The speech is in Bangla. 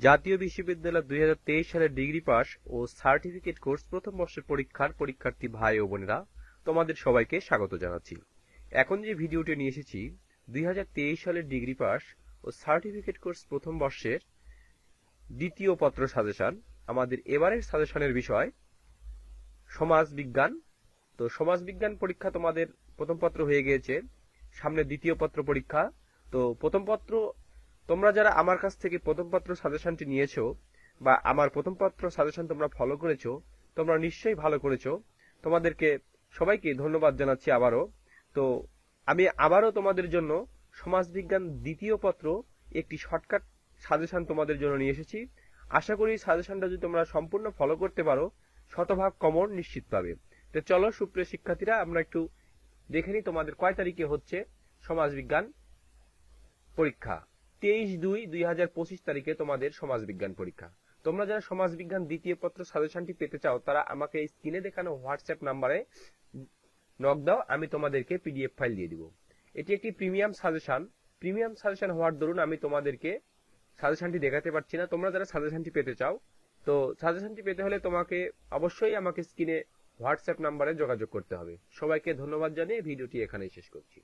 জাতীয় বিশ্ববিদ্যালয় 2023 সালের ডিগ্রি পাস ও সার্টিফিকেট কোর্স প্রথম বর্ষের পরীক্ষার্থী ভাই ও বোনেরা, তোমাদের সবাইকে স্বাগত জানাচ্ছি। এখন যে ভিডিওটি নিয়ে এসেছি 2023 সালের ডিগ্রি পাস ও সার্টিফিকেট কোর্স প্রথম বর্ষের দ্বিতীয় পত্র সাজেশন। আমাদের এবারের সাজেশনের বিষয় সমাজ বিজ্ঞান। তো সমাজ বিজ্ঞান পরীক্ষা তোমাদের প্রথম পত্র হয়ে গিয়েছে, সামনে দ্বিতীয় পত্র পরীক্ষা। তো প্রথম পত্র তোমরা যারা আমার কাছ থেকে প্রথম পত্র সাজেশনটি নিয়েছো বা আমার প্রথম পত্র সাজেশন তোমরা ফলো করেছো, তোমরা নিশ্চয়ই ভালো করেছো। তোমাদেরকে সবাইকে ধন্যবাদ জানাচ্ছি আবারও। তো আমি আবারও তোমাদের জন্য সমাজবিজ্ঞান দ্বিতীয় পত্র একটি শর্টকাট সাজেশন তোমাদের জন্য নিয়ে এসেছি। আশা করি সাজেশনটা যদি তোমরা সম্পূর্ণ ফলো করতে পারো, শতভাগ কমন নিশ্চিত পাবে। তো চলো সুপ্রিয় শিক্ষার্থীরা, আমরা একটু দেখে নিই তোমাদের কয় তারিখে হচ্ছে সমাজবিজ্ঞান পরীক্ষা। 23/2/2025 তারিখে তোমাদের সমাজবিজ্ঞান পরীক্ষা। তোমরা যারা সমাজবিজ্ঞান দ্বিতীয় পত্র সাজেশনটি পেতে চাও, তারা আমাকে স্ক্রিনে দেখানো হোয়াটসঅ্যাপ নাম্বারে নক দাও, আমি তোমাদেরকে পিডিএফ ফাইল দিয়ে দিব। এটি একটি প্রিমিয়াম সাজেশন হওয়ার দরুন আমি তোমাদেরকে সাজেশনটি দেখাতে পারছি না। তোমরা যারা সাজেশনটি পেতে চাও, তো সাজেশনটি পেতে হলে তোমাকে অবশ্যই আমাকে স্ক্রিনে হোয়াটসঅ্যাপ নাম্বারে যোগাযোগ করতে হবে। সবাইকে ধন্যবাদ জানিয়ে ভিডিওটি এখানেই শেষ করছি।